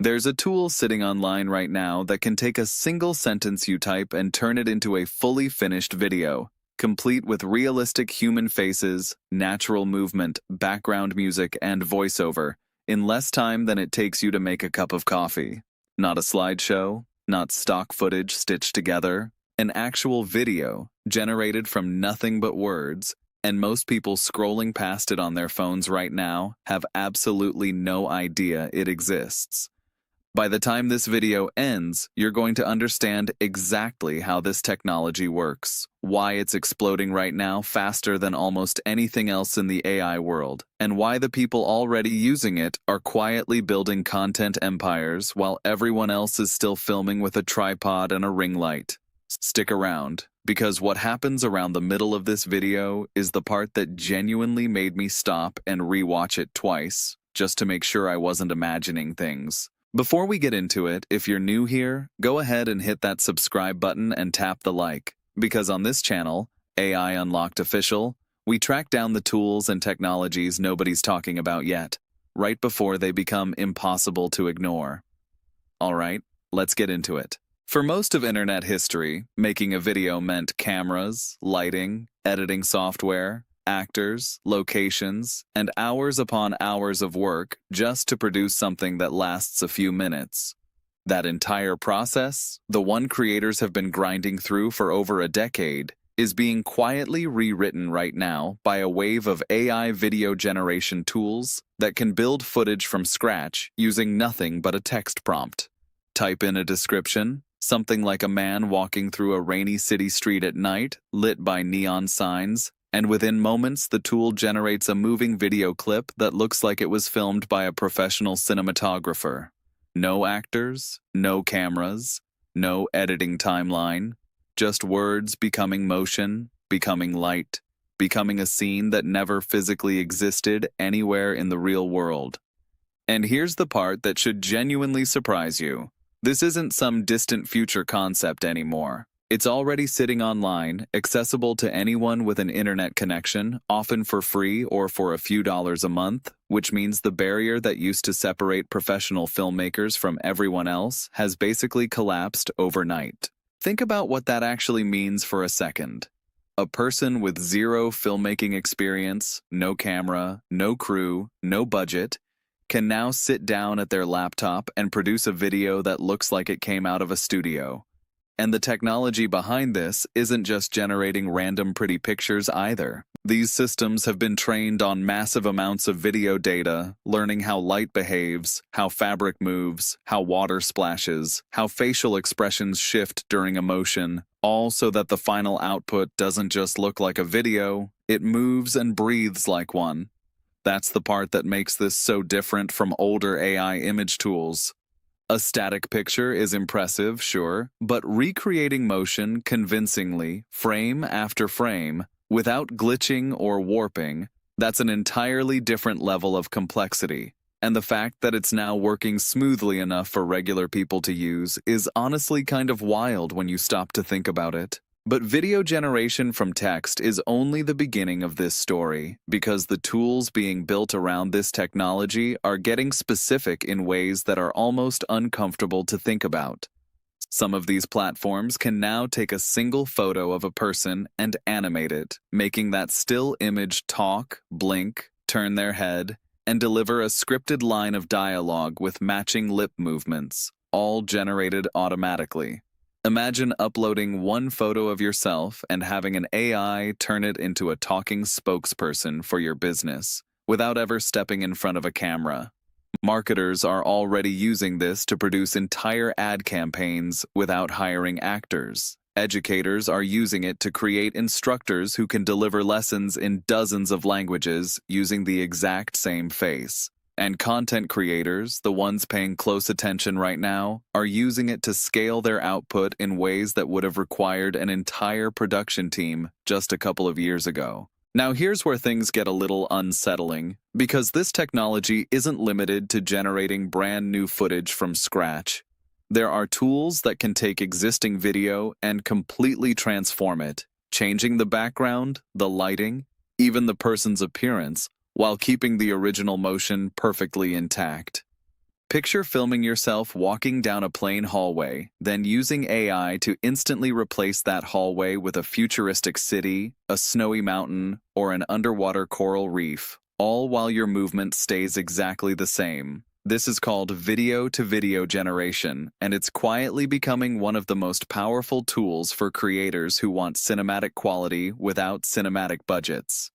There's a tool sitting online right now that can take a single sentence you type and turn it into a fully finished video, complete with realistic human faces, natural movement, background music, and voiceover, in less time than it takes you to make a cup of coffee. Not a slideshow, not stock footage stitched together, an actual video generated from nothing but words, and most people scrolling past it on their phones right now have absolutely no idea it exists. By the time this video ends, you're going to understand exactly how this technology works, why it's exploding right now faster than almost anything else in the AI world, and why the people already using it are quietly building content empires while everyone else is still filming with a tripod and a ring light. Stick around, because what happens around the middle of this video is the part that genuinely made me stop and rewatch it twice, just to make sure I wasn't imagining things. Before we get into it, if you're new here, go ahead and hit that subscribe button and tap the like, because on this channel, AI Unlocked Official, we track down the tools and technologies nobody's talking about yet, right before they become impossible to ignore. Alright, let's get into it. For most of internet history, making a video meant cameras, lighting, editing software, actors, locations, and hours upon hours of work just to produce something that lasts a few minutes. That entire process, the one creators have been grinding through for over a decade, is being quietly rewritten right now by a wave of AI video generation tools that can build footage from scratch using nothing but a text prompt. Type in a description, something like a man walking through a rainy city street at night, lit by neon signs, and within moments the tool generates a moving video clip that looks like it was filmed by a professional cinematographer. No actors, no cameras, no editing timeline, just words becoming motion, becoming light, becoming a scene that never physically existed anywhere in the real world. And here's the part that should genuinely surprise you. This isn't some distant future concept anymore. It's already sitting online, accessible to anyone with an internet connection, often for free or for a few dollars a month, which means the barrier that used to separate professional filmmakers from everyone else has basically collapsed overnight. Think about what that actually means for a second. A person with zero filmmaking experience, no camera, no crew, no budget, can now sit down at their laptop and produce a video that looks like it came out of a studio. And the technology behind this isn't just generating random pretty pictures either. These systems have been trained on massive amounts of video data, learning how light behaves, how fabric moves, how water splashes, how facial expressions shift during emotion, all so that the final output doesn't just look like a video, it moves and breathes like one. That's the part that makes this so different from older AI image tools. A static picture is impressive, sure, but recreating motion convincingly, frame after frame, without glitching or warping, that's an entirely different level of complexity. And the fact that it's now working smoothly enough for regular people to use is honestly kind of wild when you stop to think about it. But video generation from text is only the beginning of this story, because the tools being built around this technology are getting specific in ways that are almost uncomfortable to think about. Some of these platforms can now take a single photo of a person and animate it, making that still image talk, blink, turn their head, and deliver a scripted line of dialogue with matching lip movements, all generated automatically. Imagine uploading one photo of yourself and having an AI turn it into a talking spokesperson for your business, without ever stepping in front of a camera. Marketers are already using this to produce entire ad campaigns without hiring actors. Educators are using it to create instructors who can deliver lessons in dozens of languages using the exact same face. And content creators, the ones paying close attention right now, are using it to scale their output in ways that would have required an entire production team just a couple of years ago. Now here's where things get a little unsettling, because this technology isn't limited to generating brand new footage from scratch. There are tools that can take existing video and completely transform it, changing the background, the lighting, even the person's appearance, while keeping the original motion perfectly intact. Picture filming yourself walking down a plain hallway, then using AI to instantly replace that hallway with a futuristic city, a snowy mountain, or an underwater coral reef, all while your movement stays exactly the same. This is called video-to-video generation, and it's quietly becoming one of the most powerful tools for creators who want cinematic quality without cinematic budgets.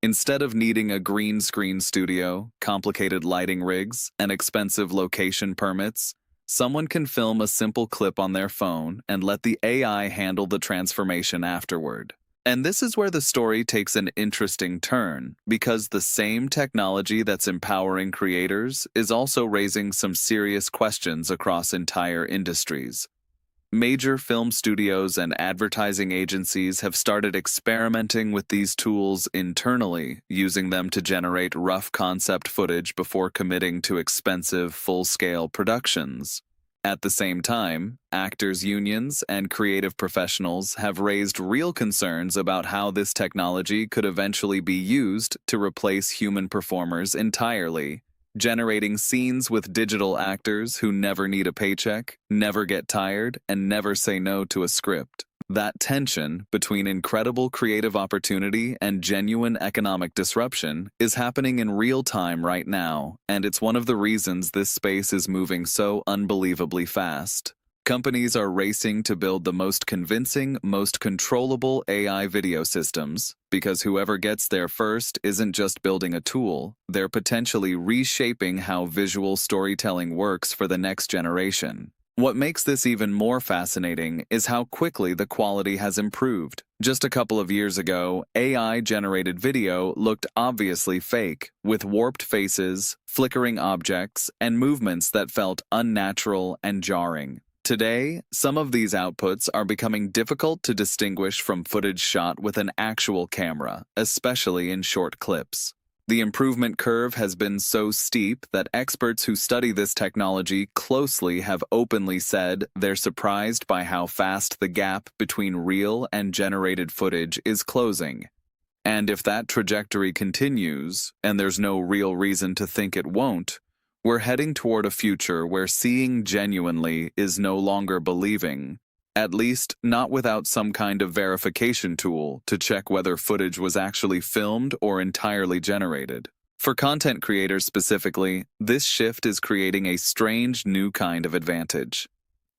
Instead of needing a green screen studio, complicated lighting rigs, and expensive location permits, someone can film a simple clip on their phone and let the AI handle the transformation afterward. And this is where the story takes an interesting turn, because the same technology that's empowering creators is also raising some serious questions across entire industries. Major film studios and advertising agencies have started experimenting with these tools internally, using them to generate rough concept footage before committing to expensive, full-scale productions. At the same time, actors' unions and creative professionals have raised real concerns about how this technology could eventually be used to replace human performers entirely, generating scenes with digital actors who never need a paycheck, never get tired, and never say no to a script. That tension between incredible creative opportunity and genuine economic disruption is happening in real time right now, and it's one of the reasons this space is moving so unbelievably fast. Companies are racing to build the most convincing, most controllable AI video systems, because whoever gets there first isn't just building a tool, they're potentially reshaping how visual storytelling works for the next generation. What makes this even more fascinating is how quickly the quality has improved. Just a couple of years ago, AI-generated video looked obviously fake, with warped faces, flickering objects, and movements that felt unnatural and jarring. Today, some of these outputs are becoming difficult to distinguish from footage shot with an actual camera, especially in short clips. The improvement curve has been so steep that experts who study this technology closely have openly said they're surprised by how fast the gap between real and generated footage is closing. And if that trajectory continues, and there's no real reason to think it won't, we're heading toward a future where seeing genuinely is no longer believing, at least not without some kind of verification tool to check whether footage was actually filmed or entirely generated. For content creators specifically, this shift is creating a strange new kind of advantage.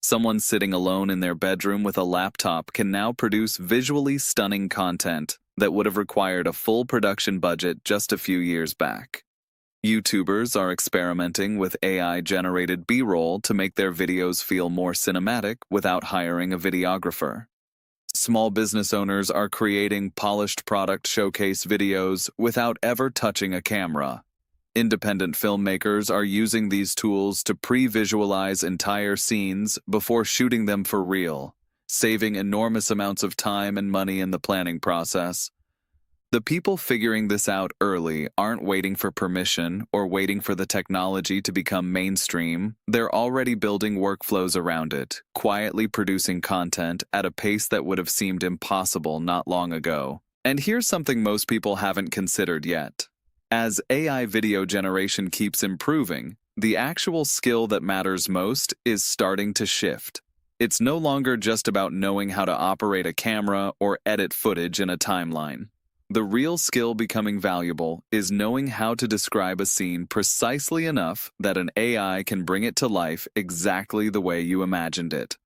Someone sitting alone in their bedroom with a laptop can now produce visually stunning content that would have required a full production budget just a few years back. YouTubers are experimenting with AI-generated B-roll to make their videos feel more cinematic without hiring a videographer. Small business owners are creating polished product showcase videos without ever touching a camera. Independent filmmakers are using these tools to pre-visualize entire scenes before shooting them for real, saving enormous amounts of time and money in the planning process. The people figuring this out early aren't waiting for permission or waiting for the technology to become mainstream. They're already building workflows around it, quietly producing content at a pace that would have seemed impossible not long ago. And here's something most people haven't considered yet. As AI video generation keeps improving, the actual skill that matters most is starting to shift. It's no longer just about knowing how to operate a camera or edit footage in a timeline. The real skill becoming valuable is knowing how to describe a scene precisely enough that an AI can bring it to life exactly the way you imagined it.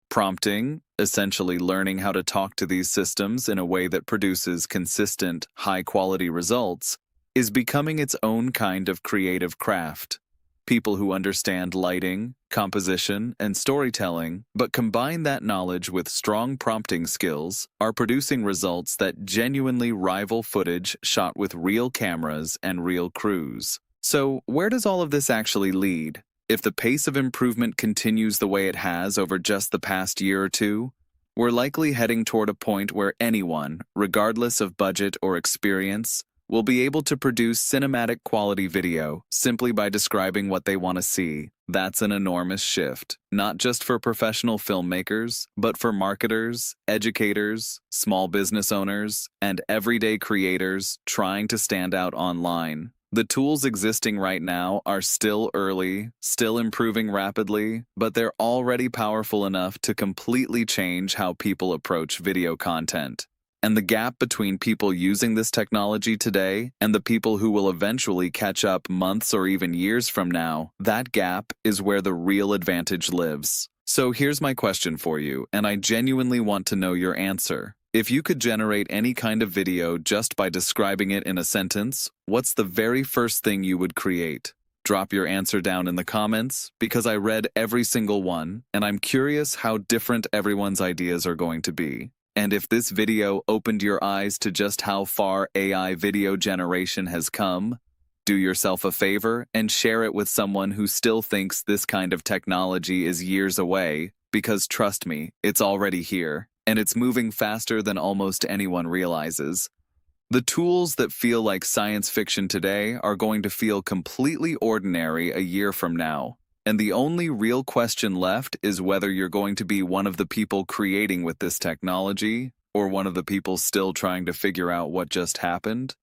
Prompting, essentially learning how to talk to these systems in a way that produces consistent, high-quality results, is becoming its own kind of creative craft. People who understand lighting, composition, and storytelling, but combine that knowledge with strong prompting skills, are producing results that genuinely rival footage shot with real cameras and real crews. So, where does all of this actually lead? If the pace of improvement continues the way it has over just the past year or two, we're likely heading toward a point where anyone, regardless of budget or experience, will be able to produce cinematic quality video simply by describing what they want to see. That's an enormous shift, not just for professional filmmakers, but for marketers, educators, small business owners, and everyday creators trying to stand out online. The tools existing right now are still early, still improving rapidly, but they're already powerful enough to completely change how people approach video content. And the gap between people using this technology today and the people who will eventually catch up months or even years from now, that gap is where the real advantage lives. So here's my question for you, and I genuinely want to know your answer. If you could generate any kind of video just by describing it in a sentence, what's the very first thing you would create? Drop your answer down in the comments, because I read every single one, and I'm curious how different everyone's ideas are going to be. And if this video opened your eyes to just how far AI video generation has come, do yourself a favor and share it with someone who still thinks this kind of technology is years away, because trust me, it's already here. And it's moving faster than almost anyone realizes. The tools that feel like science fiction today are going to feel completely ordinary a year from now. And the only real question left is whether you're going to be one of the people creating with this technology, or one of the people still trying to figure out what just happened.